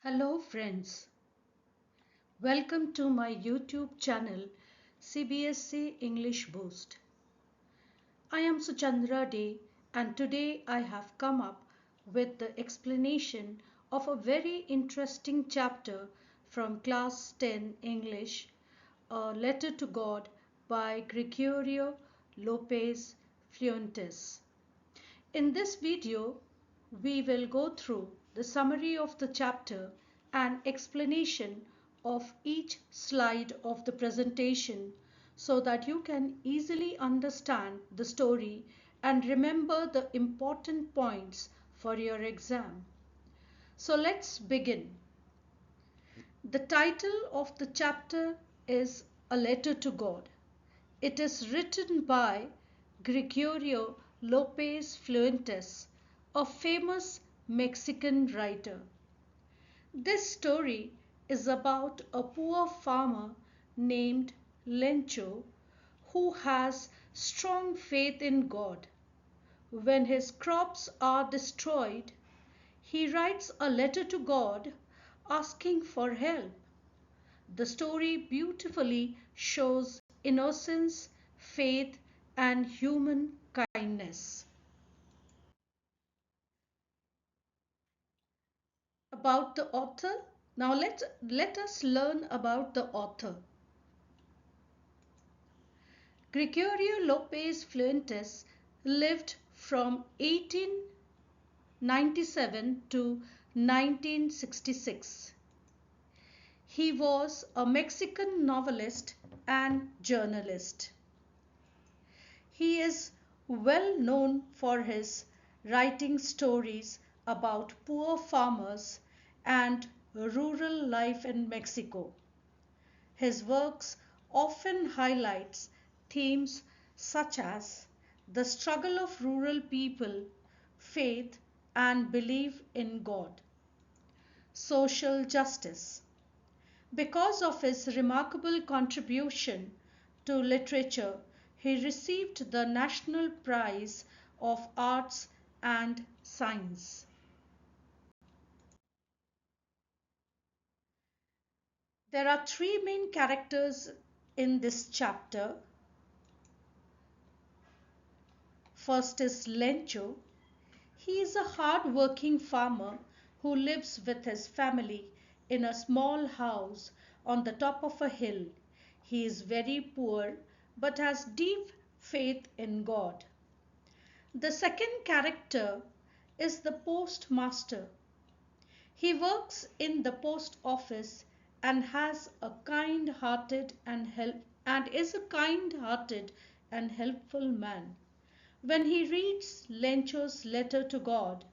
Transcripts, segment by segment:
Hello friends, welcome to my YouTube channel CBSC English Boost. I am Suchandra Day and today I have come up with the explanation of a very interesting chapter from Class 10 English, A Letter to God by Gregorio Lopez Fuentes. In this video, we will go through the summary of the chapter and explanation of each slide of the presentation so that you can easily understand the story and remember the important points for your exam. So let's begin. The title of the chapter is A Letter to God. It is written by Gregorio Lopez Fuentes, a famous Mexican writer. This story is about a poor farmer named Lencho who has strong faith in God. When his crops are destroyed, he writes a letter to God asking for help. The story beautifully shows innocence, faith, and human kindness. About the author, now let us learn about the author. Gregorio Lopez Fuentes lived from 1897 to 1966. He was a Mexican novelist and journalist. He is well known for his writing stories about poor farmers and rural life in Mexico. His works often highlights themes such as the struggle of rural people, faith and belief in God, social justice. Because of his remarkable contribution to literature, he received the National Prize of Arts and Science. There are three main characters in this chapter. First is Lencho. He is a hard-working farmer who lives with his family in a small house on the top of a hill. He is very poor but has deep faith in God. The second character is the postmaster. He works in the post office and has a kind-hearted and is a kind-hearted and helpful man. When he reads Lencho's letter to God,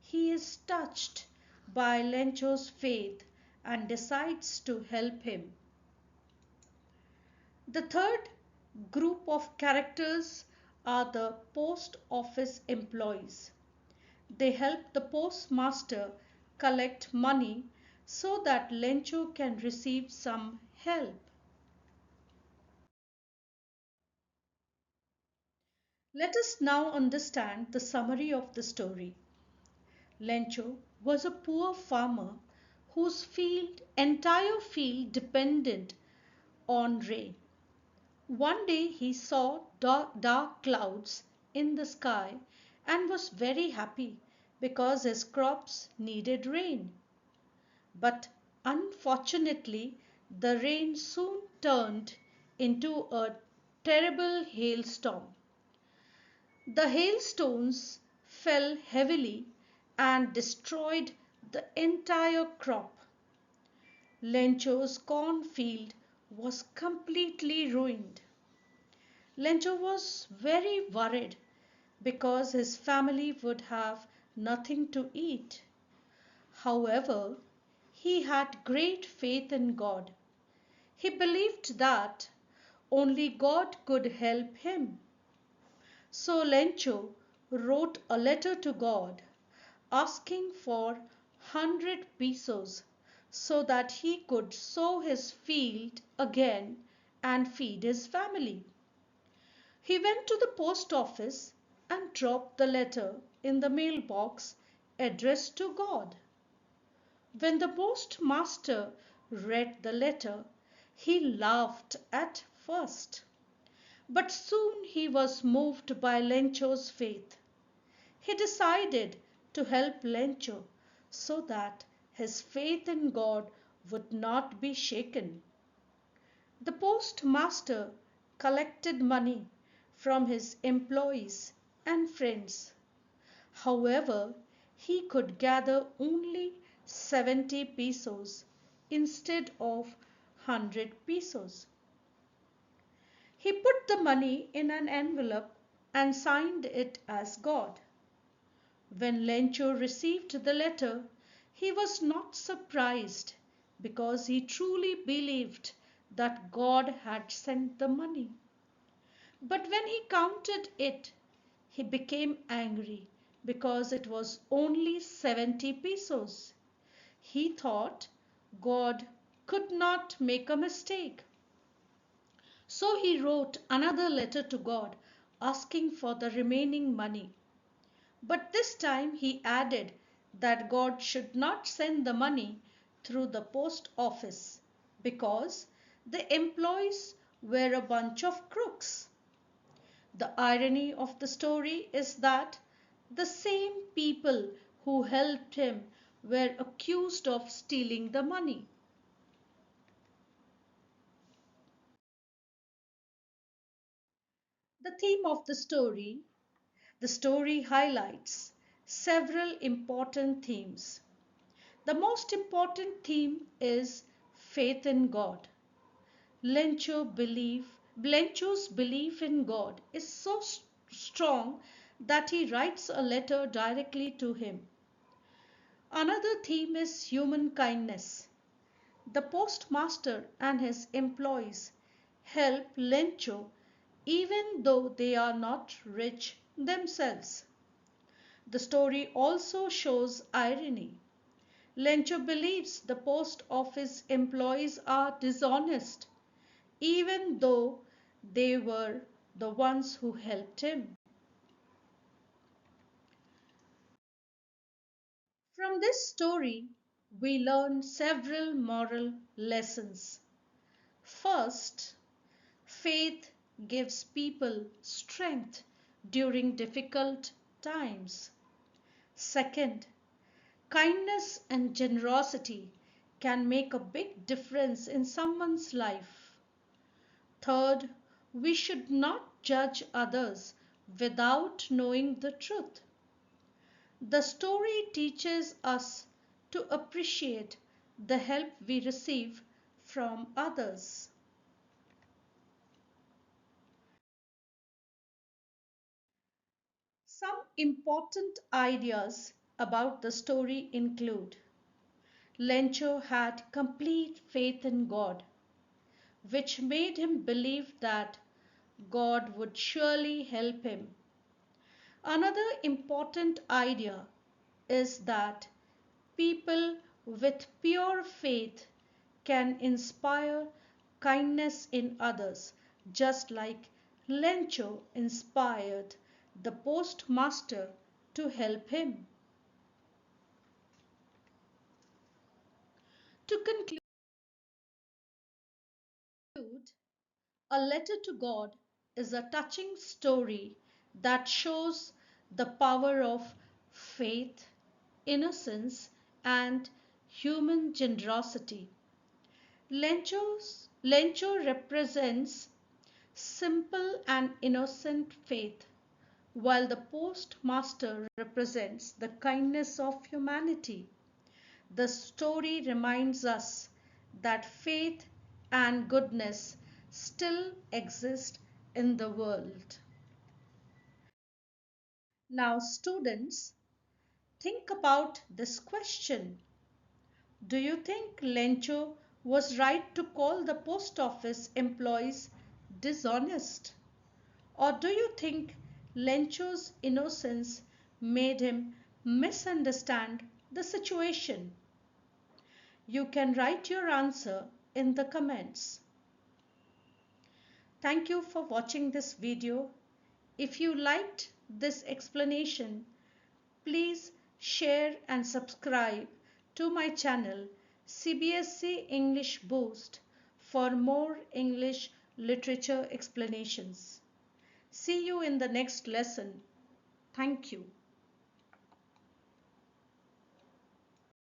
he is touched by Lencho's faith and decides to help him. The third group of characters are the post office employees. They help the postmaster collect money so that Lencho can receive some help. Let us now understand the summary of the story. Lencho was a poor farmer whose entire field depended on rain. One day he saw dark clouds in the sky and was very happy because his crops needed rain. But unfortunately, the rain soon turned into a terrible hailstorm. The hailstones fell heavily and destroyed the entire crop. Lencho's cornfield was completely ruined. Lencho was very worried because his family would have nothing to eat. However, he had great faith in God. He believed that only God could help him. So Lencho wrote a letter to God asking for 100 pesos so that he could sow his field again and feed his family. He went to the post office and dropped the letter in the mailbox addressed to God. When the postmaster read the letter, he laughed at first, but soon he was moved by Lencho's faith. He decided to help Lencho so that his faith in God would not be shaken. The postmaster collected money from his employees and friends. However, he could gather only 70 pesos instead of 100 pesos. He put the money in an envelope and signed it as God. When Lencho received the letter, he was not surprised because he truly believed that God had sent the money. But when he counted it, he became angry because it was only 70 pesos. He thought God could not make a mistake. So he wrote another letter to God asking for the remaining money. But this time he added that God should not send the money through the post office because the employees were a bunch of crooks. The irony of the story is that the same people who helped him were accused of stealing the money. The theme of the story highlights several important themes. The most important theme is faith in God. Lencho's belief in God is so strong that he writes a letter directly to him. Another theme is human kindness. The postmaster and his employees help Lencho even though they are not rich themselves. The story also shows irony. Lencho believes the post office employees are dishonest, even though they were the ones who helped him. From this story, we learn several moral lessons. First, faith gives people strength during difficult times. Second, kindness and generosity can make a big difference in someone's life. Third, we should not judge others without knowing the truth. The story teaches us to appreciate the help we receive from others. Some important ideas about the story include Lencho had complete faith in God, which made him believe that God would surely help him. Another important idea is that people with pure faith can inspire kindness in others, just like Lencho inspired the postmaster to help him. To conclude, A Letter to God is a touching story that shows the power of faith, innocence, and human generosity. Lencho represents simple and innocent faith, while the postmaster represents the kindness of humanity. The story reminds us that faith and goodness still exist in the world. Now, students, think about this question. Do you think Lencho was right to call the post office employees dishonest? Or do you think Lencho's innocence made him misunderstand the situation? You can write your answer in the comments. Thank you for watching this video. If you liked this explanation, please share and subscribe to my channel CBSE English Boost for more English literature explanations. See you in the next lesson. Thank you.